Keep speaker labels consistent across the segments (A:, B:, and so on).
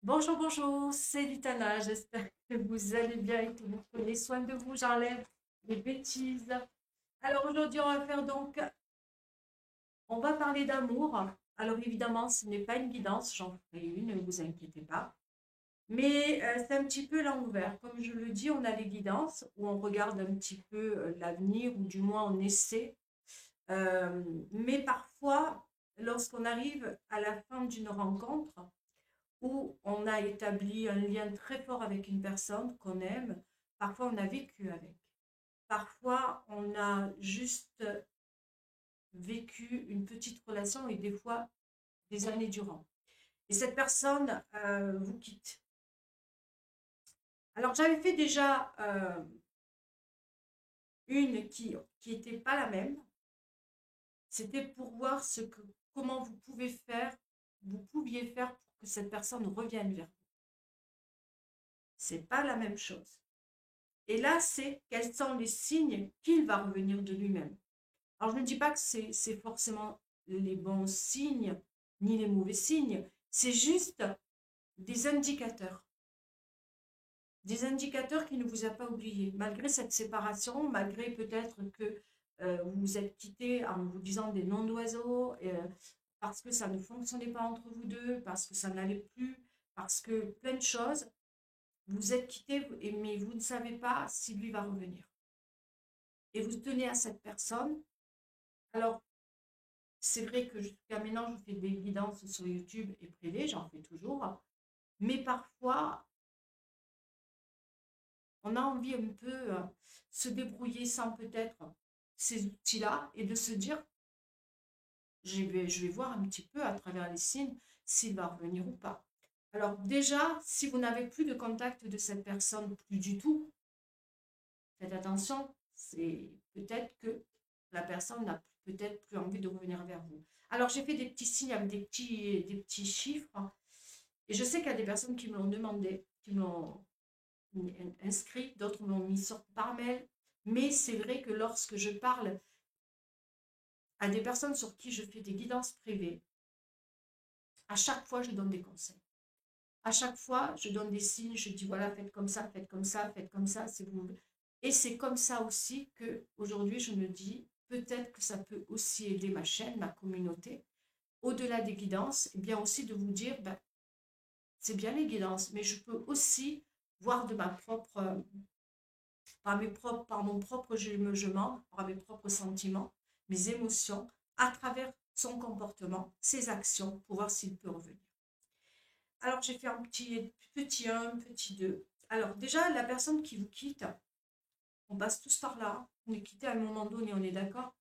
A: Bonjour, bonjour, c'est Litana. J'espère que vous allez bien et que vous prenez soin de vous. J'enlève les bêtises. Alors aujourd'hui, on va parler d'amour. Alors évidemment, ce n'est pas une guidance, j'en ferai une, ne vous inquiétez pas. Mais c'est un petit peu l'envers. Comme je le dis, on a les guidances où on regarde un petit peu l'avenir ou du moins on essaie. Mais parfois, lorsqu'on arrive à la fin d'une rencontre, où on a établi un lien très fort avec une personne qu'on aime. Parfois, on a vécu avec. Parfois, on a juste vécu une petite relation et des fois des années durant. Et cette personne vous quitte. Alors, j'avais fait déjà une qui était pas la même. C'était pour voir comment vous pouviez faire pour que cette personne revienne vers vous. C'est pas la même chose. Et là, c'est quels sont les signes qu'il va revenir de lui-même. Alors, je ne dis pas que c'est forcément les bons signes ni les mauvais signes, c'est juste des indicateurs. Des indicateurs qui ne vous a pas oublié, malgré cette séparation, malgré peut-être que vous vous êtes quitté en vous disant des noms d'oiseaux, parce que ça ne fonctionnait pas entre vous deux, parce que ça n'allait plus, parce que plein de choses, vous êtes quitté, mais vous ne savez pas si lui va revenir. Et vous tenez à cette personne. Alors, c'est vrai que jusqu'à maintenant, je fais des guidances sur YouTube et privé, j'en fais toujours. Mais parfois, on a envie un peu se débrouiller sans peut-être ces outils-là et de se dire, je vais voir un petit peu à travers les signes s'il va revenir ou pas. Alors déjà, si vous n'avez plus de contact de cette personne, plus du tout, faites attention, c'est peut-être que la personne n'a peut-être plus envie de revenir vers vous. Alors j'ai fait des petits signes avec des petits chiffres, hein, et je sais qu'il y a des personnes qui me l'ont demandé, qui me l'ont inscrit, d'autres me l'ont mis par mail, mais c'est vrai que lorsque je parle à des personnes sur qui je fais des guidances privées, à chaque fois je donne des conseils. À chaque fois, je donne des signes, je dis voilà, faites comme ça, faites comme ça, faites comme ça, c'est vous. Et c'est comme ça aussi que aujourd'hui je me dis peut-être que ça peut aussi aider ma chaîne, ma communauté, au-delà des guidances, et bien aussi de vous dire ben, c'est bien les guidances, mais je peux aussi voir de ma propre, par mon propre jugement, par mes propres sentiments, mes émotions, à travers son comportement, ses actions, pour voir s'il peut revenir. Alors, j'ai fait un petit 1, petit 2. Alors, déjà, la personne qui vous quitte, on passe tous par là, on est quitté à un moment donné, on est d'accord.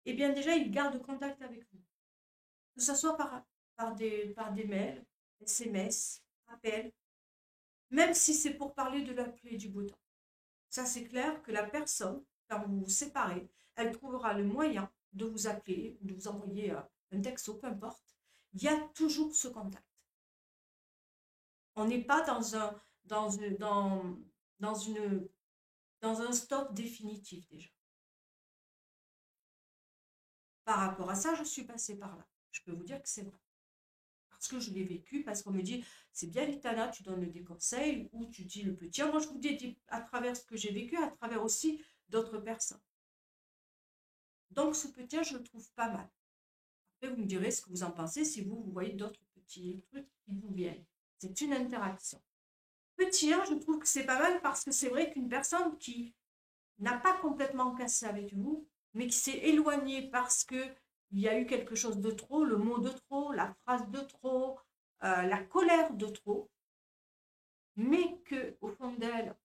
A: Eh bien, déjà, il garde contact avec vous. Que ce soit par des mails, SMS, appels, même si c'est pour parler de la pluie et du beau temps. Ça, c'est clair que la personne, quand vous vous séparez, elle trouvera le moyen de vous appeler, de vous envoyer un texto, peu importe. Il y a toujours ce contact. On n'est pas dans, une- dans, dans, une, dans un stop définitif déjà. Par rapport à ça, je suis passée par là. Je peux vous dire que c'est vrai. Parce que je l'ai vécu, parce qu'on me dit, c'est bien Litana, tu donnes des conseils, ou tu dis le petit. Moi, je vous dis à travers ce que j'ai vécu, à travers aussi d'autres personnes. Donc, ce petit, je le trouve pas mal. Après, vous me direz ce que vous en pensez si vous voyez d'autres petits trucs qui vous viennent. C'est une interaction. Petit 1, je trouve que c'est pas mal parce que c'est vrai qu'une personne qui n'a pas complètement cassé avec vous, mais qui s'est éloignée parce que il y a eu quelque chose de trop, le mot de trop, la phrase de trop, la colère de trop, mais que au fond d'elle,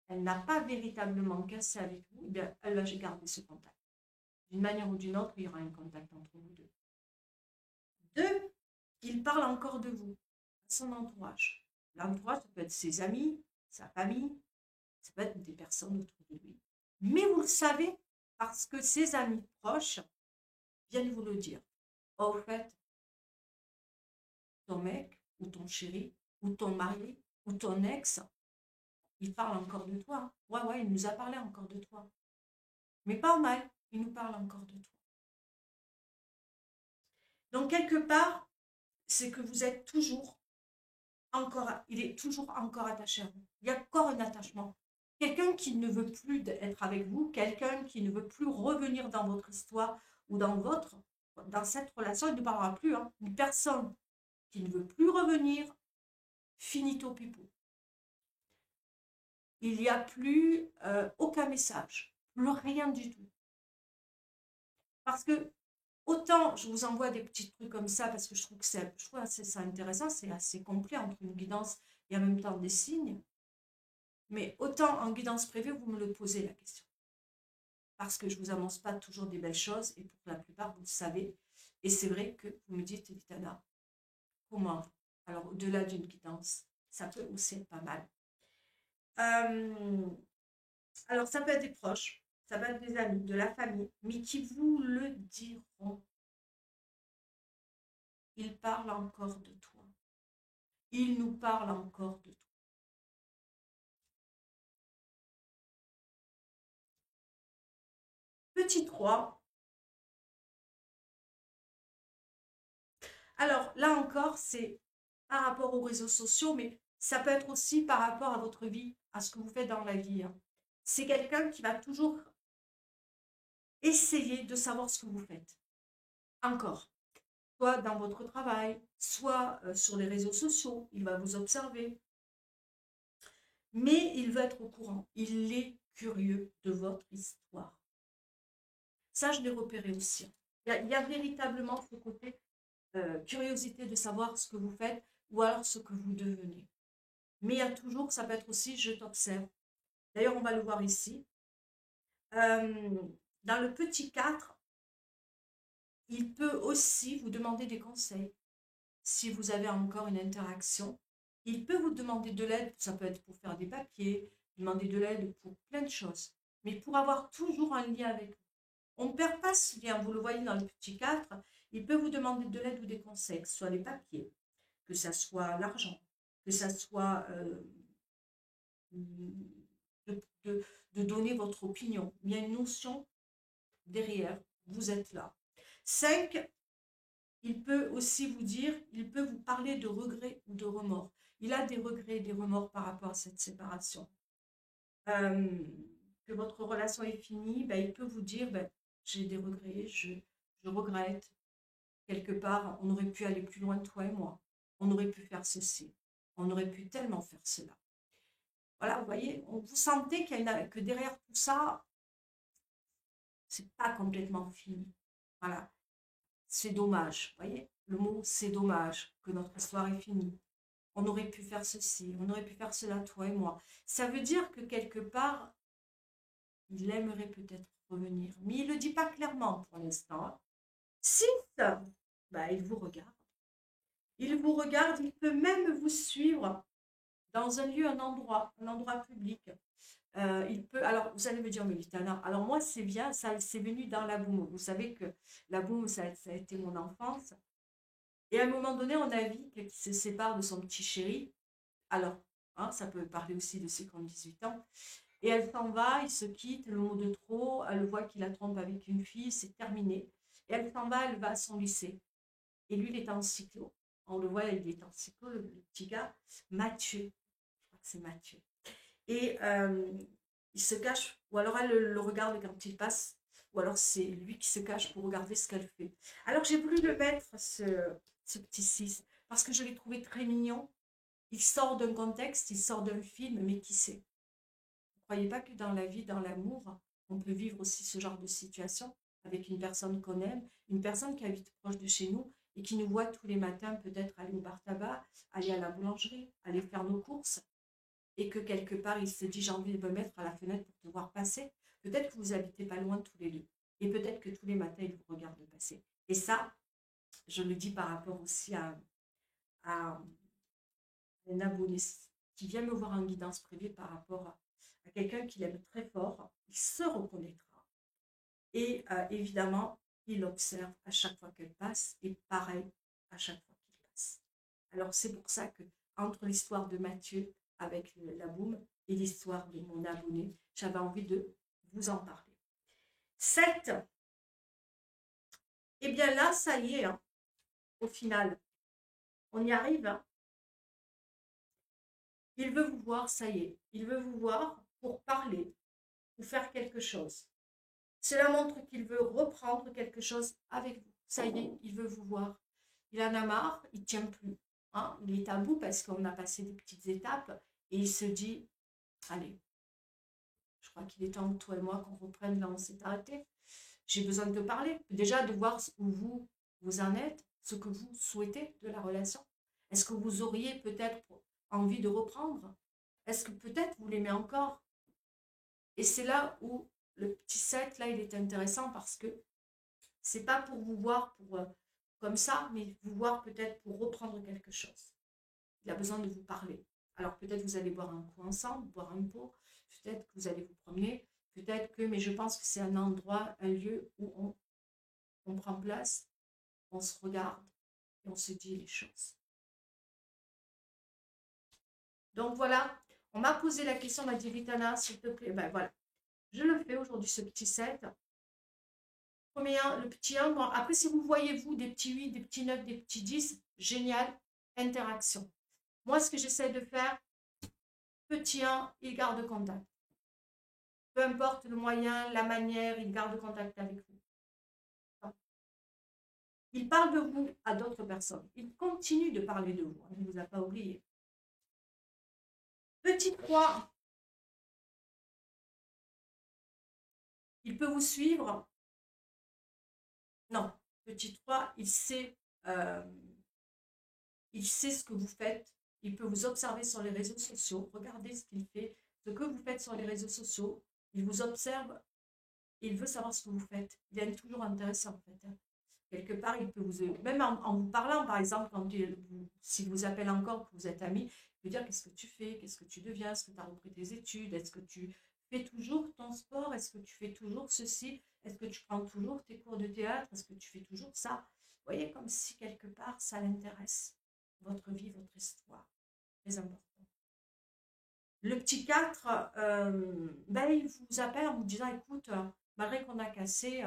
A: elle n'a pas véritablement cassé avec vous, eh bien, là, j'ai gardé ce contact. D'une manière ou d'une autre, il y aura un contact entre vous deux. Deux, il parle encore de vous, à son entourage. L'entourage, ça peut être ses amis, sa famille, ça peut être des personnes autour de lui. Mais vous le savez parce que ses amis proches viennent vous le dire. Oh, au fait, ton mec, ou ton chéri, ou ton mari, ou ton ex, il parle encore de toi. Ouais, ouais, il nous a parlé encore de toi. Mais pas en mal, il nous parle encore de toi. Donc, quelque part, c'est que vous êtes toujours encore, il est toujours encore attaché à vous. Il y a encore un attachement. Quelqu'un qui ne veut plus être avec vous, quelqu'un qui ne veut plus revenir dans votre histoire ou dans cette relation, il ne parlera plus. Hein. Une personne qui ne veut plus revenir, finito pipo. Il n'y a plus aucun message, plus rien du tout. Parce que autant je vous envoie des petits trucs comme ça parce que je trouve ça intéressant, c'est assez complet entre une guidance et en même temps des signes. Mais autant en guidance privée, vous me le posez la question. Parce que je ne vous annonce pas toujours des belles choses et pour la plupart, vous le savez. Et c'est vrai que vous me dites, Elitana, comment? Alors, au-delà d'une guidance, ça peut aussi être pas mal. Alors, ça peut être des proches, ça peut être des amis, de la famille, mais qui vous le diront. Il parle encore de toi. Il nous parle encore de toi. Petit 3. Alors, là encore, c'est par rapport aux réseaux sociaux, mais ça peut être aussi par rapport à votre vie, à ce que vous faites dans la vie. Hein. C'est quelqu'un qui va toujours essayer de savoir ce que vous faites. Encore. Soit dans votre travail, soit sur les réseaux sociaux, il va vous observer. Mais il veut être au courant. Il est curieux de votre histoire. Ça, je l'ai repéré aussi. Il y a véritablement ce côté curiosité de savoir ce que vous faites ou alors ce que vous devenez. Mais il y a toujours, ça peut être aussi, je t'observe. D'ailleurs, on va le voir ici. Dans le petit 4, il peut aussi vous demander des conseils. Si vous avez encore une interaction, il peut vous demander de l'aide. Ça peut être pour faire des papiers, demander de l'aide pour plein de choses. Mais pour avoir toujours un lien avec vous. On ne perd pas ce lien. Vous le voyez dans le petit 4, il peut vous demander de l'aide ou des conseils, que ce soit les papiers, que ce soit l'argent, que ce soit de, de donner votre opinion. Il y a une notion derrière, vous êtes là. 5, il peut aussi vous dire, il peut vous parler de regrets ou de remords. Il a des regrets et des remords par rapport à cette séparation. Que votre relation est finie, ben, il peut vous dire, ben, j'ai des regrets, je regrette. Quelque part, on aurait pu aller plus loin, toi et moi. On aurait pu faire ceci. On aurait pu tellement faire cela. Voilà, vous voyez, vous sentez que derrière tout ça, c'est pas complètement fini. Voilà, c'est dommage, vous voyez, le mot c'est dommage que notre histoire est finie. On aurait pu faire ceci, on aurait pu faire cela, toi et moi. Ça veut dire que quelque part, il aimerait peut-être revenir, mais il ne le dit pas clairement pour l'instant. 6, bah, il vous regarde. Il vous regarde, il peut même vous suivre dans un lieu, un endroit public. Il peut, alors vous allez me dire, mais Litana, alors moi c'est bien, ça c'est venu dans la boum. Vous savez que la boum, ça a été mon enfance. Et à un moment donné, on a vu qu'il se sépare de son petit chéri. Alors, hein, ça peut parler aussi de ses 18 ans. Et elle s'en va, il se quitte, le mot de trop, elle voit qu'il la trompe avec une fille, c'est terminé. Et elle s'en va, elle va à son lycée. Et lui, il est en cyclo. On le voit, il est en cyclo, le petit gars. Mathieu, je crois que c'est Mathieu. Et il se cache, ou alors elle le regarde quand il passe, ou alors c'est lui qui se cache pour regarder ce qu'elle fait. Alors j'ai voulu le mettre, ce petit 6, parce que je l'ai trouvé très mignon. Il sort d'un contexte, il sort d'un film, mais qui sait? Vous ne croyez pas que dans la vie, dans l'amour, on peut vivre aussi ce genre de situation avec une personne qu'on aime, une personne qui habite proche de chez nous et qui nous voit tous les matins peut-être aller au bar tabac, aller à la boulangerie, aller faire nos courses, et que quelque part il se dit j'ai envie de me mettre à la fenêtre pour te voir passer. Peut-être que vous habitez pas loin tous les deux. Et peut-être que tous les matins il vous regarde passer. Et ça, je le dis par rapport aussi à un abonné qui vient me voir en guidance privée par rapport à quelqu'un qu'il aime très fort, il se reconnaîtra. Et évidemment, il observe à chaque fois qu'elle passe et pareil à chaque fois qu'il passe. Alors c'est pour ça que entre l'histoire de Mathieu avec la boum et l'histoire de mon abonné, j'avais envie de vous en parler. 7. Et bien là, ça y est, hein, au final, on y arrive. Hein. Il veut vous voir, ça y est. Il veut vous voir pour parler ou faire quelque chose. Cela montre qu'il veut reprendre quelque chose avec vous. Ça y est, il veut vous voir. Il en a marre, il ne tient plus. Hein, il est à bout parce qu'on a passé des petites étapes et il se dit, allez, je crois qu'il est temps, toi et moi, qu'on reprenne là où on s'est arrêté. J'ai besoin de te parler. Déjà, de voir où vous en êtes, ce que vous souhaitez de la relation. Est-ce que vous auriez peut-être envie de reprendre? Est-ce que peut-être vous l'aimez encore? Et c'est là où le petit 7, là, il est intéressant parce que c'est pas pour vous voir pour, comme ça, mais vous voir peut-être pour reprendre quelque chose. Il a besoin de vous parler. Alors peut-être vous allez boire un coup ensemble, boire un pot, peut-être que vous allez vous promener, peut-être que, mais je pense que c'est un endroit, un lieu où on prend place, on se regarde et on se dit les choses. Donc voilà, on m'a posé la question, on m'a dit Ritana, s'il te plaît, ben voilà, je le fais aujourd'hui, ce petit 7. Premier 1, le petit 1, bon, après si vous voyez vous des petits 8, des petits 9, des petits 10, génial, interaction. Moi ce que j'essaie de faire, petit 1, il garde contact. Peu importe le moyen, la manière, il garde contact avec vous. Il parle de vous à d'autres personnes. Il continue de parler de vous. Il ne vous a pas oublié. Petit 3, il peut vous suivre. Non, petit 3, il sait ce que vous faites. Il peut vous observer sur les réseaux sociaux. Regardez ce qu'il fait, ce que vous faites sur les réseaux sociaux. Il vous observe. Il veut savoir ce que vous faites. Il est toujours intéressé en fait. Quelque part, il peut vous, même en vous parlant, par exemple, s'il vous appelle encore, que vous êtes amis, il peut dire qu'est-ce que tu fais, qu'est-ce que tu deviens, est-ce que tu as repris tes études, est-ce que tu fais toujours ton sport, est-ce que tu fais toujours ceci, est-ce que tu prends toujours tes cours de théâtre, est-ce que tu fais toujours ça. Vous voyez, comme si quelque part, ça l'intéresse. Votre vie, votre histoire. Très important. Le petit 4, ben, il vous appelle en vous disant, écoute, malgré qu'on a cassé,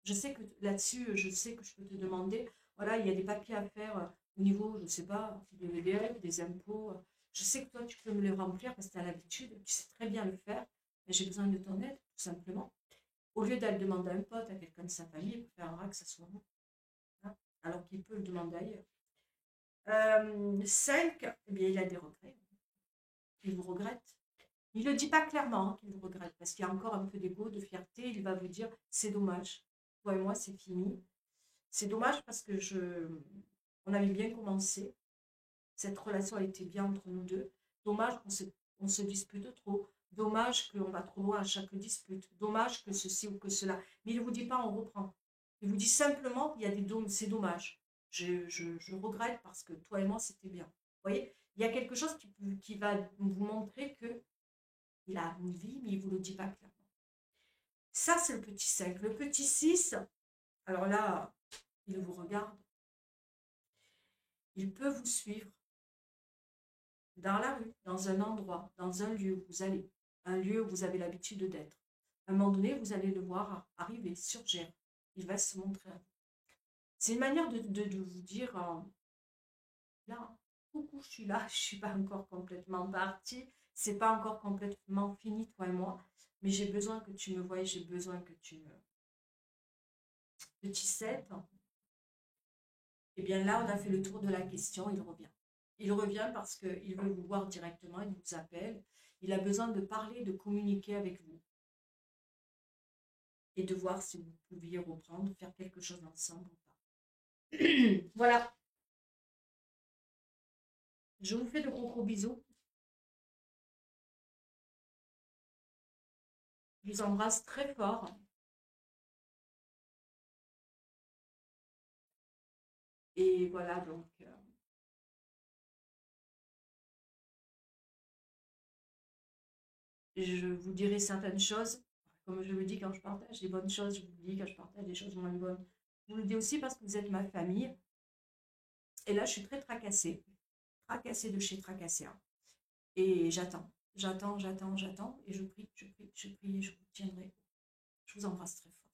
A: je sais que là-dessus, je sais que je peux te demander, voilà, il y a des papiers à faire au niveau, je ne sais pas, des VDF, des impôts. Je sais que toi, tu peux me les remplir parce que tu as l'habitude, tu sais très bien le faire, mais j'ai besoin de ton aide, tout simplement. Au lieu d'aller demander à un pote, à quelqu'un de sa famille, il préférera que ce soit vous, hein, alors qu'il peut le demander ailleurs. 5, eh bien, il a des regrets. Il vous regrette. Il ne le dit pas clairement qu'il vous regrette, parce qu'il y a encore un peu d'ego, de fierté. Il va vous dire, c'est dommage. Toi et moi, c'est fini. C'est dommage parce que on avait bien commencé. Cette relation a été bien entre nous deux. Dommage qu'on se dispute trop. Dommage qu'on va trop loin à chaque dispute. Dommage que ceci ou que cela. Mais il ne vous dit pas on reprend. Il vous dit simplement il y a c'est dommage. Je regrette parce que toi et moi c'était bien. Vous voyez, il y a quelque chose qui va vous montrer que il a une vie, mais il ne vous le dit pas clairement. Ça, c'est le petit 5. Le petit 6, alors là, il vous regarde. Il peut vous suivre dans la rue, dans un endroit, dans un lieu où vous allez, un lieu où vous avez l'habitude d'être. À un moment donné, vous allez le voir arriver, surgir. Il va se montrer à vous. C'est une manière de vous dire, là, coucou, je suis là, je ne suis pas encore complètement partie, c'est pas encore complètement fini, toi et moi, mais j'ai besoin que tu me voies, j'ai besoin que tu me... Petit 7, et bien là, on a fait le tour de la question, il revient. Il revient parce qu'il veut vous voir directement, il vous appelle. Il a besoin de parler, de communiquer avec vous. Et de voir si vous pouviez reprendre, faire quelque chose ensemble ou pas. Voilà. Je vous fais de gros bisous. Je vous embrasse très fort. Et voilà, donc... je vous dirai certaines choses. Comme je le dis quand je partage des bonnes choses, je vous le dis quand je partage des choses moins bonnes. Je vous le dis aussi parce que vous êtes ma famille. Et là, je suis très tracassée. Tracassée de chez Tracassé. Et j'attends. J'attends. Et je prie, et je vous tiendrai. Je vous embrasse très fort.